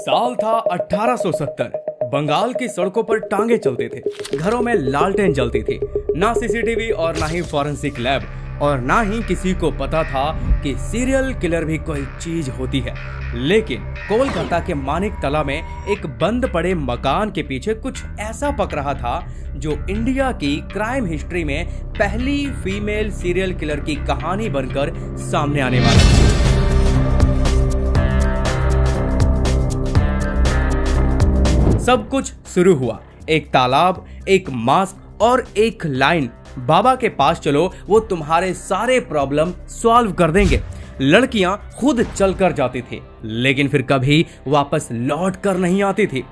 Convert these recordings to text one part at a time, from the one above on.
साल था 1870। बंगाल की सड़कों पर टांगे चलते थे, घरों में लालटेन जलती थी। ना सीसीटीवी और ना ही फॉरेंसिक लैब और ना ही किसी को पता था कि सीरियल किलर भी कोई चीज होती है। लेकिन कोलकाता के मानिक तला में एक बंद पड़े मकान के पीछे कुछ ऐसा पक रहा था जो इंडिया की क्राइम हिस्ट्री में पहली फीमेल सीरियल किलर की कहानी बनकर सामने आने वाला था। सब कुछ शुरू हुआ एक तालाब, एक मास्क और एक लाइन, बाबा के पास चलो वो तुम्हारे सारे प्रॉब्लम सॉल्व कर देंगे। लड़कियां खुद चलकर जाती थी लेकिन फिर कभी वापस लौट कर नहीं आती थी।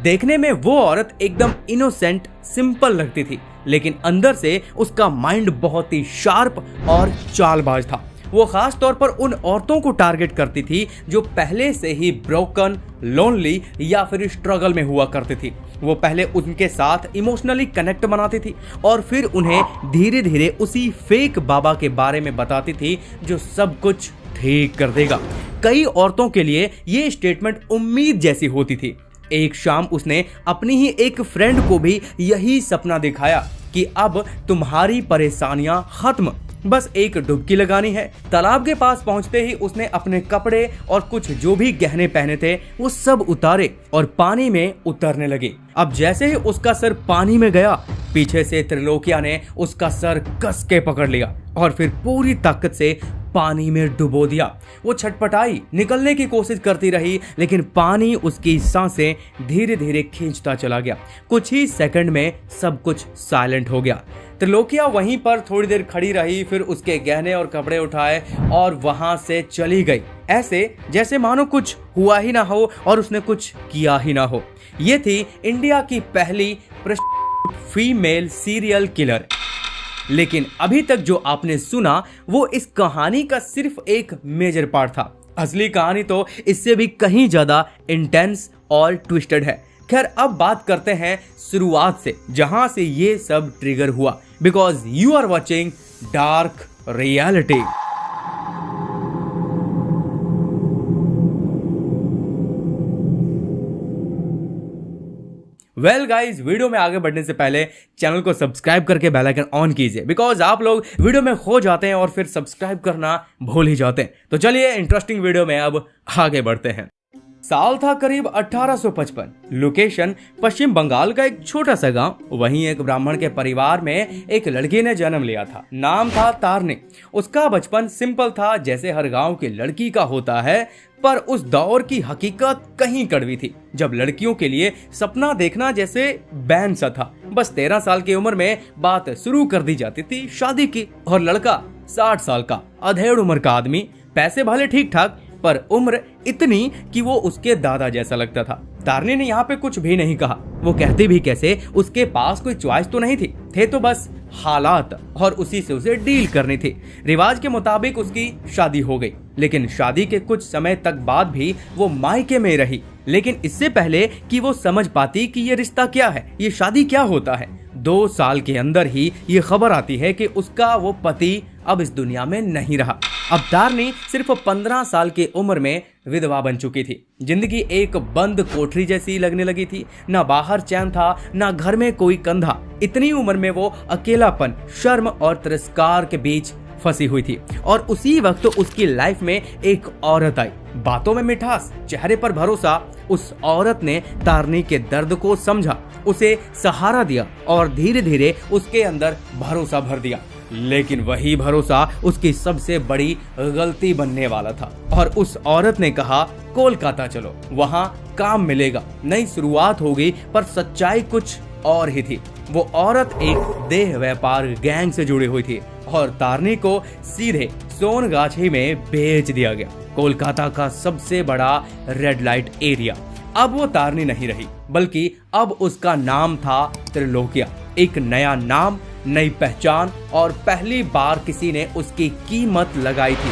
देखने में वो औरत एकदम इनोसेंट, सिंपल लगती थी, लेकिन अंदर से उसका माइंड बहुत ही शार्प और चालबाज था। वो खास तौर पर उन औरतों को टारगेट करती थी जो पहले से ही ब्रोकन, लोनली या फिर स्ट्रगल में हुआ करती थी। वो पहले उनके साथ इमोशनली कनेक्ट बनाती थी और फिर उन्हें धीरे धीरे उसी फेक बाबा के बारे में बताती थी जो सब कुछ ठीक कर देगा। कई औरतों के लिए ये स्टेटमेंट उम्मीद जैसी होती थी। एक शाम उसने अपनी ही एक फ्रेंड को भी यही सपना दिखाया कि अब तुम्हारी परेशानियां खत्म, बस एक डुबकी लगानी है। तालाब के पास पहुंचते ही उसने अपने कपड़े और कुछ जो भी गहने पहने थे वो सब उतारे और पानी में उतरने लगे। अब जैसे ही उसका सर पानी में गया, पीछे से त्रिलोकिया ने उसका सर कस के पकड़ लिया और फिर पूरी ताकत से पानी में डुबो दिया। वो छटपटाई, निकलने की कोशिश करती रही, लेकिन पानी उसकी सांसें धीरे धीरे खींचता चला गया। कुछ ही सेकंड में सब कुछ साइलेंट हो गया। त्रिलोकिया वहीं पर थोड़ी देर खड़ी रही, फिर उसके गहने और कपड़े उठाए और वहां से चली गई, ऐसे जैसे मानो कुछ हुआ ही ना हो और उसने कुछ किया ही ना हो। ये थी इंडिया की पहली फीमेल सीरियल किलर। लेकिन अभी तक जो आपने सुना वो इस कहानी का सिर्फ एक मेजर पार्ट था। असली कहानी तो इससे भी कहीं ज्यादा इंटेंस और ट्विस्टेड है। खैर, अब बात करते हैं शुरुआत से, जहां से ये सब ट्रिगर हुआ। Because you are watching dark reality. Well guys, video में आगे बढ़ने से पहले चैनल को सब्सक्राइब करके बेल आइकन ऑन कीजिए, बिकॉज आप लोग वीडियो में खो जाते हैं और फिर सब्सक्राइब करना भूल ही जाते हैं। तो चलिए इंटरेस्टिंग वीडियो में अब आगे बढ़ते हैं। साल था करीब 1855। लोकेशन पश्चिम बंगाल का एक छोटा सा गांव। वहीं एक ब्राह्मण के परिवार में एक लड़की ने जन्म लिया था। नाम था तारनी। उसका बचपन सिंपल था, जैसे हर गांव की लड़की का होता है, पर उस दौर की हकीकत कहीं कड़वी थी, जब लड़कियों के लिए सपना देखना जैसे बैन सा था। बस 13 साल की उम्र में बात शुरू कर दी जाती थी शादी की, और लड़का 60 साल का अधेड़ उम्र का आदमी। पैसे भले ठीक ठाक, पर उम्र इतनी कि वो उसके दादा जैसा लगता था। तारनी ने यहाँ पे कुछ भी नहीं कहा। वो कहती भी कैसे, उसके पास कोई चॉइस तो नहीं थी, थे तो बस हालात, और उसी से उसे डील करनी थी। रिवाज के मुताबिक उसकी शादी हो गई, लेकिन शादी के कुछ समय तक बाद भी वो मायके में रही। लेकिन इससे पहले कि वो समझ पाती कि ये रिश्ता क्या है, ये शादी क्या होता है, 2 साल के अंदर ही ये खबर आती है कि उसका वो पति अब इस दुनिया में नहीं रहा। अब तारनी सिर्फ 15 साल की उम्र में विधवा बन चुकी थी। जिंदगी एक बंद कोठरी जैसी लगने लगी थी। ना बाहर चैन था, ना घर में कोई कंधा। इतनी उम्र में वो अकेलापन, शर्म और तिरस्कार के बीच फंसी हुई थी। और उसी वक्त उसकी लाइफ में एक औरत आई। बातों में मिठास, चेहरे पर भरोसा। उस औरत ने तारनी के दर्द को समझा, उसे सहारा दिया और धीरे धीरे उसके अंदर भरोसा भर दिया। लेकिन वही भरोसा उसकी सबसे बड़ी गलती बनने वाला था। और उस औरत ने कहा, कोलकाता चलो, वहां काम मिलेगा। नई शुरुआत होगी, पर सच्चाई कुछ और ही थी। वो औरत एक देह व्यापार गैंग से जुड़ी हुई थी और तारनी को सीधे सोनगाछी में बेच दिया गया, कोलकाता का सबसे बड़ा रेड लाइट एरिया। अब वो तारनी नहीं रही, बल्कि अब उसका नाम था त्रिलोकिया। एक नया नाम, नई पहचान, और पहली बार किसी ने उसकी कीमत लगाई थी।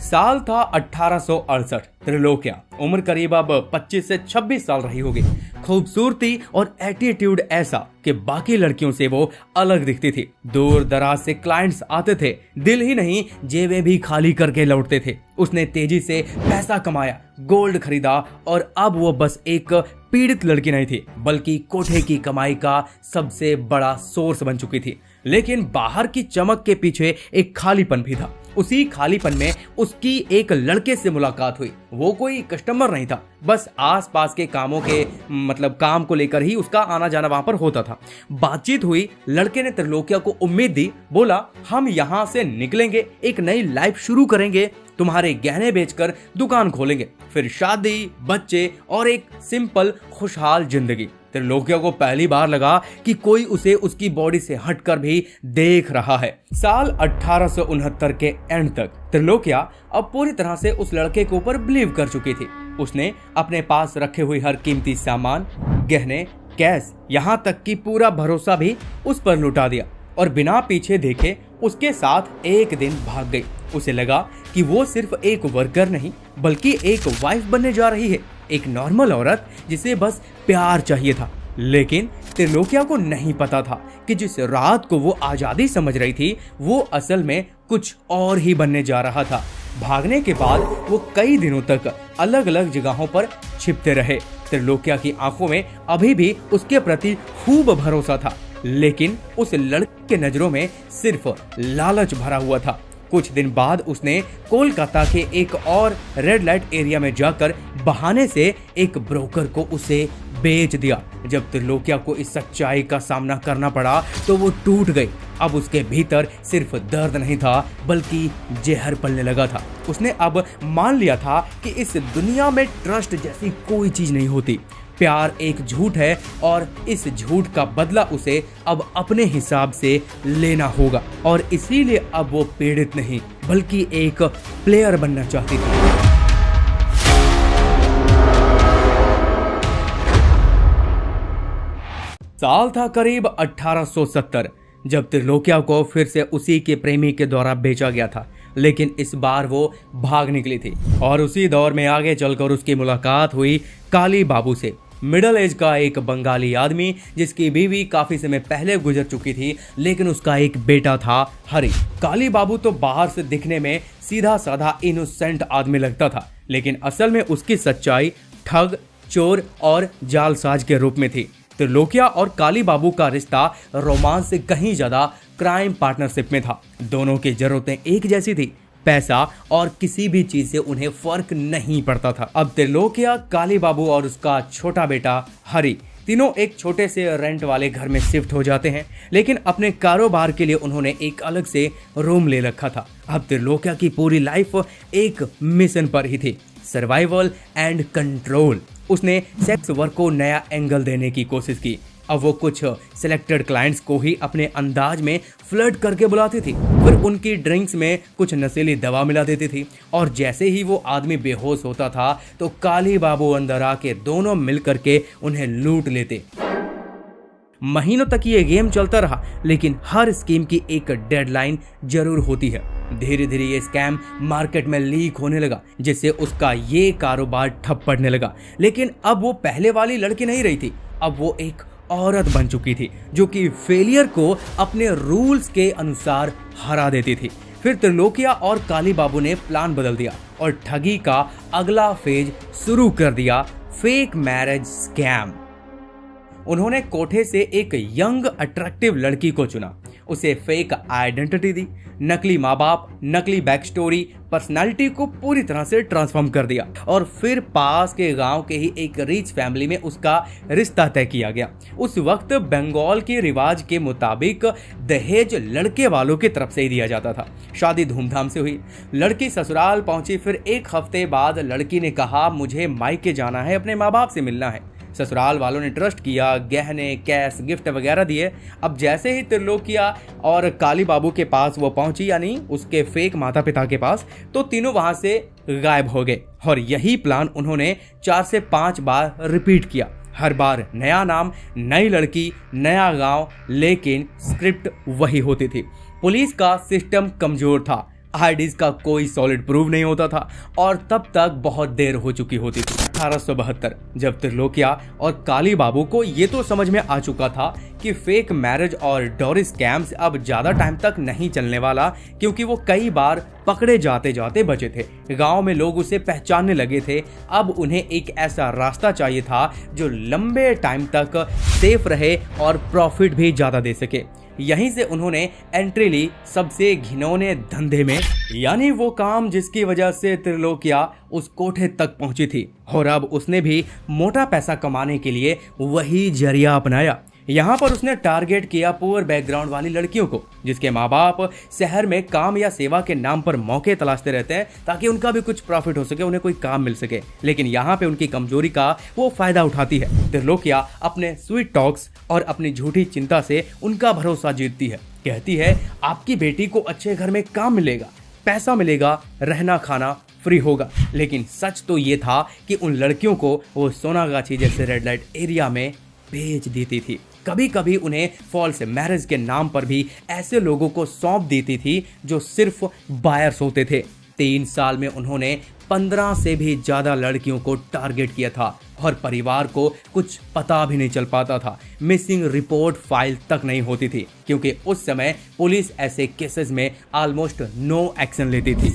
साल था 1868। त्रिलोकिया उम्र करीब अब 25 से 26 साल रही होगी। खूबसूरती और एटीट्यूड ऐसा कि बाकी लड़कियों से वो अलग दिखती थी। दूर दराज से क्लाइंट्स आते थे, दिल ही नहीं जेबें भी खाली करके लौटते थे। उसने तेजी से पैसा कमाया, गोल्ड खरीदा और अब वो बस एक पीड़ित लड़की नहीं थी बल्कि कोठे की कमाई का सबसे बड़ा सोर्स बन चुकी थी। लेकिन बाहर की चमक के पीछे एक खालीपन भी था। उसी खालीपन में उसकी एक लड़के से मुलाकात हुई। वो कोई कस्टमर नहीं था, बस आसपास के कामों के काम को लेकर ही उसका आना जाना वहां पर होता था। बातचीत हुई, लड़के ने त्रिलोकिया को उम्मीद दी, बोला हम यहाँ से निकलेंगे, एक नई लाइफ शुरू करेंगे, तुम्हारे गहने बेचकर दुकान खोलेंगे, फिर शादी, बच्चे और एक सिंपल खुशहाल जिंदगी। त्रिलोकिया को पहली बार लगा कि कोई उसे उसकी बॉडी से हटकर भी देख रहा है। साल 1869 के एंड तक त्रिलोकिया अब पूरी तरह से उस लड़के के ऊपर बिलीव कर चुकी थी। उसने अपने पास रखे हुए हर कीमती सामान, गहने, कैश, यहाँ तक कि पूरा भरोसा भी उस पर लुटा दिया और बिना पीछे देखे उसके साथ एक दिन भाग गई। उसे लगा कि वो सिर्फ एक वर्कर नहीं बल्कि एक वाइफ बनने जा रही है, एक नॉर्मल औरत जिसे बस प्यार चाहिए था। लेकिन त्रिलोकिया को नहीं पता था कि जिस रात को वो आजादी समझ रही थी वो असल में कुछ और ही बनने जा रहा था। भागने के बाद वो कई दिनों तक अलग अलग जगहों पर छिपते रहे। त्रिलोकिया की आंखों में अभी भी उसके प्रति खूब भरोसा था, लेकिन उस लड़के के नजरों में सिर्फ लालच भरा हुआ था। कुछ दिन बाद उसने कोलकाता के एक और रेड लाइट एरिया में जाकर बहाने से एक ब्रोकर को उसे बेच दिया। जब त्रिलोकिया को इस सच्चाई का सामना करना पड़ा तो वो टूट गई। अब उसके भीतर सिर्फ दर्द नहीं था बल्कि जहर पलने लगा था। उसने अब मान लिया था कि इस दुनिया में ट्रस्ट जैसी कोई चीज नहीं होती। प्यार एक झूठ है और इस झूठ का बदला उसे अब अपने हिसाब से लेना होगा और इसीलिए अब वो पीड़ित नहीं बल्कि एक प्लेयर बनना चाहती थी। साल था करीब 1870 जब त्रिलोकिया को फिर से उसी के प्रेमी के द्वारा बेचा गया था, लेकिन इस बार वो भाग निकली थी और उसी दौर में आगे चलकर उसकी मुलाकात हुई काली बाबू से। मिडिल एज का एक बंगाली आदमी जिसकी बीवी काफी समय पहले गुजर चुकी थी, लेकिन उसका एक बेटा था हरि। काली बाबू तो बाहर से दिखने में सीधा साधा इनोसेंट आदमी लगता था, लेकिन असल में उसकी सच्चाई ठग, चोर और जालसाज के रूप में थी। त्रिलोकिया और काली बाबू का रिश्ता रोमांस से कहीं ज्यादा क्राइम पार्टनरशिप में था। दोनों की जरूरतें एक जैसी थी, पैसा और किसी भी चीज से उन्हें फर्क नहीं पड़ता था। अब त्रिलोकिया, काली बाबू और उसका छोटा बेटा हरि तीनों एक छोटे से रेंट वाले घर में शिफ्ट हो जाते हैं, लेकिन अपने कारोबार के लिए उन्होंने एक अलग से रूम ले रखा था। अब त्रिलोकिया की पूरी लाइफ एक मिशन पर ही थी, सर्वाइवल एंड कंट्रोल। उसने सेक्स वर्क को नया एंगल देने की कोशिश की। अब वो कुछ सिलेक्टेड क्लाइंट्स को ही अपने अंदाज में फ्लर्ट करके बुलाती थी, फिर उनकी ड्रिंक्स में कुछ नशीली दवा मिला देती थी और जैसे ही वो आदमी बेहोश होता था तो काली बाबू अंदर आके दोनों मिल करके उन्हें लूट लेते। महीनों तक ये गेम चलता रहा, लेकिन हर स्कीम की एक डेडलाइन जरूर होती है। धीरे धीरे ये स्कैम मार्केट में लीक होने लगा, जिससे उसका ये कारोबार ठप पड़ने लगा। लेकिन अब वो पहले वाली लड़की नहीं रही थी, अब वो एक औरत बन चुकी थी जो कि फेलियर को अपने रूल्स के अनुसार हरा देती थी। फिर त्रिलोकिया और काली बाबू ने प्लान बदल दिया और ठगी का अगला फेज शुरू कर दिया, फेक मैरिज स्कैम। उन्होंने कोठे से एक यंग अट्रैक्टिव लड़की को चुना, उसे फेक आइडेंटिटी दी, नकली माँ बाप, नकली बैक स्टोरी, पर्सनालिटी को पूरी तरह से ट्रांसफॉर्म कर दिया और फिर पास के गांव के ही एक रिच फैमिली में उसका रिश्ता तय किया गया। उस वक्त बंगाल के रिवाज के मुताबिक दहेज लड़के वालों की तरफ से ही दिया जाता था। शादी धूमधाम से हुई, लड़की ससुराल पहुंची। फिर एक हफ्ते बाद लड़की ने कहा मुझे मायके जाना है, अपने माँ बाप से मिलना है। ससुराल वालों ने ट्रस्ट किया, गहने, कैश, गिफ्ट वगैरह दिए। अब जैसे ही त्रिलोकिया और काली बाबू के पास वो पहुंची, यानी उसके फेक माता पिता के पास, तो तीनों वहां से गायब हो गए और यही प्लान उन्होंने 4 से 5 बार रिपीट किया। हर बार नया नाम, नई लड़की, नया गांव, लेकिन स्क्रिप्ट वही होती थी। पुलिस का सिस्टम कमजोर था, आईडीज का कोई सॉलिड प्रूफ नहीं होता था और तब तक बहुत देर हो चुकी होती थी। 1872 जब त्रिलोकिया और काली बाबू को ये तो समझ में आ चुका था कि फेक मैरिज और डॉरी स्कैम्स अब ज्यादा टाइम तक नहीं चलने वाला, क्योंकि वो कई बार पकड़े जाते जाते बचे थे। गांव में लोग उसे पहचानने लगे थे। अब उन्हें एक ऐसा रास्ता चाहिए था जो लंबे टाइम तक सेफ रहे और प्रॉफिट भी ज्यादा दे सके। यहीं से उन्होंने एंट्री ली सबसे घिनौने धंधे में, यानी वो काम जिसकी वजह से त्रिलोकिया उस कोठे तक पहुंची थी। और अब उसने भी मोटा पैसा कमाने के लिए वही जरिया अपनाया। यहाँ पर उसने टारगेट किया पुअर बैकग्राउंड वाली लड़कियों को, जिसके माँ बाप शहर में काम या सेवा के नाम पर मौके तलाशते रहते हैं ताकि उनका भी कुछ प्रॉफिट हो सके, उन्हें कोई काम मिल सके। लेकिन यहाँ पे उनकी कमजोरी का वो फायदा उठाती है। त्रिलोकिया अपने स्वीट टॉक्स और अपनी झूठी चिंता से उनका भरोसा जीतती है। कहती है आपकी बेटी को अच्छे घर में काम मिलेगा, पैसा मिलेगा, रहना खाना फ्री होगा। लेकिन सच तो ये था कि उन लड़कियों को वो सोनागाछी जैसे रेड लाइट एरिया में भेज देती थी। कभी कभी उन्हें फॉल्स मैरिज के नाम पर भी ऐसे लोगों को सौंप देती थी जो सिर्फ बायर्स होते थे। 3 साल में उन्होंने 15 से भी ज्यादा लड़कियों को टारगेट किया था और परिवार को कुछ पता भी नहीं चल पाता था। मिसिंग रिपोर्ट फाइल तक नहीं होती थी, क्योंकि उस समय पुलिस ऐसे केसेस में ऑलमोस्ट नो एक्शन लेती थी।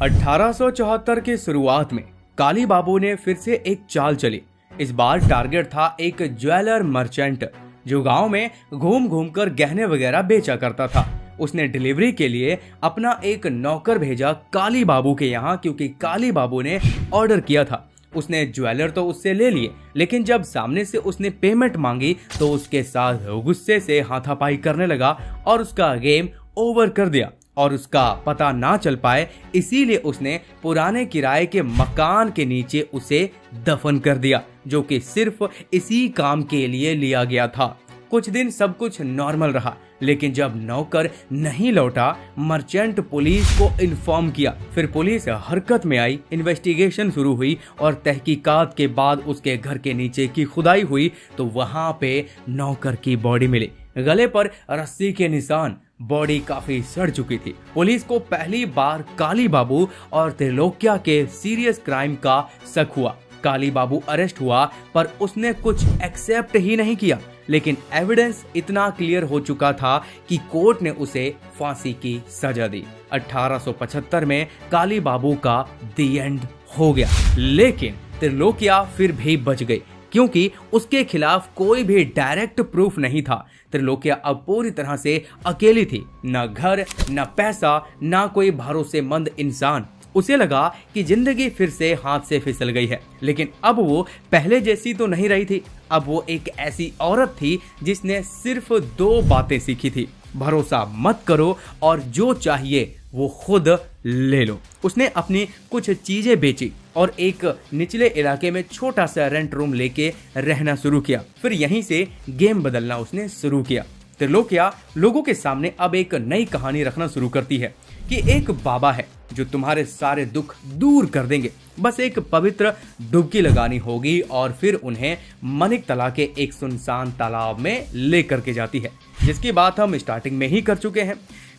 1874 की शुरुआत में काली बाबू ने फिर से एक चाल चली। इस बार टारगेट था एक ज्वेलर मर्चेंट जो गांव में घूम घूम कर गहने वगैरह बेचा करता था। उसने डिलीवरी के लिए अपना एक नौकर भेजा काली बाबू के यहाँ, क्योंकि काली बाबू ने ऑर्डर किया था। उसने ज्वेलर तो उससे ले लिए, लेकिन जब सामने से उसने पेमेंट मांगी तो उसके साथ गुस्से से हाथापाई करने लगा और उसका गेम ओवर कर दिया। और उसका पता ना चल पाए इसीलिए उसने पुराने किराए के मकान के नीचे उसे दफन कर दिया, जो कि सिर्फ इसी काम के लिए लिया गया था। कुछ दिन सब कुछ नॉर्मल रहा, लेकिन जब नौकर नहीं लौटा, मर्चेंट पुलिस को इन्फॉर्म किया। फिर पुलिस हरकत में आई, इन्वेस्टिगेशन शुरू हुई और तहकीकात के बाद उसके घर के नीचे की खुदाई हुई तो वहां पे नौकर की बॉडी मिली। गले पर रस्सी के निशान, बॉडी काफी सड़ चुकी थी। पुलिस को पहली बार काली बाबू और त्रिलोकिया के सीरियस क्राइम का शक हुआ। काली बाबू अरेस्ट हुआ पर उसने कुछ एक्सेप्ट ही नहीं किया। लेकिन एविडेंस इतना क्लियर हो चुका था कि कोर्ट ने उसे फांसी की सजा दी। 1875 में काली बाबू का दी एंड हो गया। लेकिन त्रिलोकिया फिर भी बच गई, क्योंकि उसके खिलाफ कोई भी डायरेक्ट प्रूफ नहीं था। त्रिलोकिया अब पूरी तरह से अकेली थी, न घर, न पैसा, न कोई भरोसेमंद इंसान। उसे लगा कि जिंदगी फिर से हाथ से फिसल गई है। लेकिन अब वो पहले जैसी तो नहीं रही थी। अब वो एक ऐसी औरत थी जिसने सिर्फ 2 बातें सीखी थी: भरोसा मत करो और जो चाहिए वो खुद ले लो। उसने अपनी कुछ चीजें बेची और एक निचले इलाके में छोटा सा रेंट रूम लेके रहना शुरू किया। फिर यहीं से गेम बदलना उसने शुरू किया। त्रिलोकिया लोगों के सामने अब एक नई कहानी रखना शुरू करती है कि एक बाबा है जो तुम्हारे सारे दुख दूर कर देंगे। बस एक पवित्र डुबकी लगानी होगी और फिर उन्हें मनिकतला के एक सुनसान तालाब में लेकर के जाती है, जिसकी बात हम स्टार्टिंग में ही कर चुके हैं।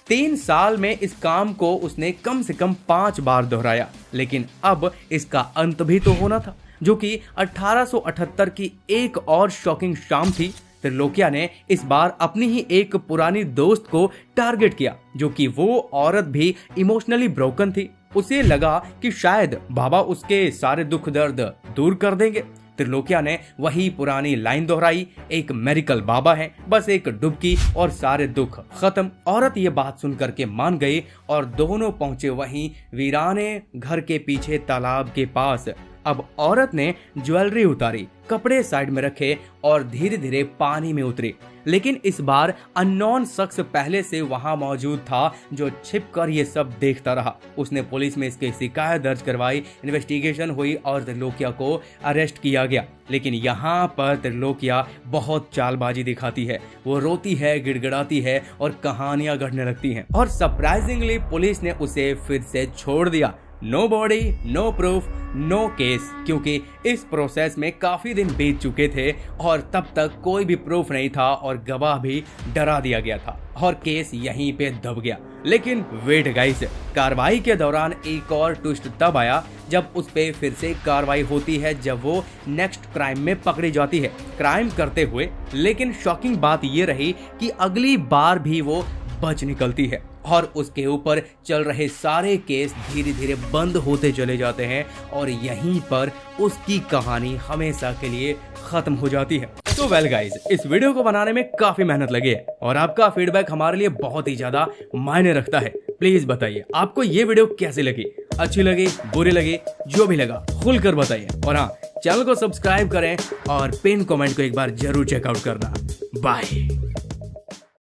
3 साल में इस काम को उसने कम से कम 5 बार दोहराया। लेकिन अब इसका अंत भी तो होना था, जो कि 1878 की एक और शॉकिंग शाम थी। त्रिलोकिया ने इस बार अपनी ही एक पुरानी दोस्त को टारगेट किया, जो कि वो औरत भी इमोशनली ब्रोकन थी। उसे लगा कि शायद बाबा उसके सारे दुख दर्द दूर कर देंगे। त्रिलोकिया ने वही पुरानी लाइन दोहराई, एक मेरिकल बाबा है, बस एक डुबकी और सारे दुख खत्म। औरत ये बात सुनकर के मान गई और दोनों पहुंचे वहीं वीराने घर के पीछे तालाब के पास। अब औरत ने ज्वेलरी उतारी, कपड़े साइड में रखे और धीरे धीरे पानी में उतरी। लेकिन इस बार अननोन शख्स पहले से वहां मौजूद था, जो छिपकर ये सब देखता रहा। उसने पुलिस में इसकी शिकायत दर्ज करवाई, इन्वेस्टिगेशन हुई और त्रिलोकिया को अरेस्ट किया गया। लेकिन यहाँ पर त्रिलोकिया बहुत चालबाजी दिखाती है। वो रोती है, गिड़गिड़ाती है और कहानियां गढ़ने लगती हैं। और सरप्राइजिंगली पुलिस ने उसे फिर से छोड़ दिया। No body, no proof, no case, क्योंकि इस प्रोसेस में काफी दिन बीत चुके थे और तब तक कोई भी प्रूफ नहीं था और गवाह भी डरा दिया गया था और केस यहीं पे दब गया। लेकिन वेट गाइस, कार्रवाई के दौरान एक और ट्विस्ट तब आया जब उस पे फिर से कार्रवाई होती है, जब वो नेक्स्ट क्राइम में पकड़ी जाती है क्राइम करते हुए। लेकिन शॉकिंग बात ये रही कि अगली बार भी वो बच निकलती है और उसके ऊपर चल रहे सारे केस धीरे धीरे बंद होते चले जाते हैं और यहीं पर उसकी कहानी हमेशा के लिए खत्म हो जाती है। तो वेल गाइस, इस वीडियो को बनाने में काफी मेहनत लगी है और आपका फीडबैक हमारे लिए बहुत ही ज्यादा मायने रखता है। प्लीज बताइए आपको ये वीडियो कैसी लगी, अच्छी लगी, बुरी लगी, जो भी लगा खुलकर बताइए। और हाँ, चैनल को सब्सक्राइब करें और पिन कमेंट को एक बार जरूर चेकआउट करना। बाय।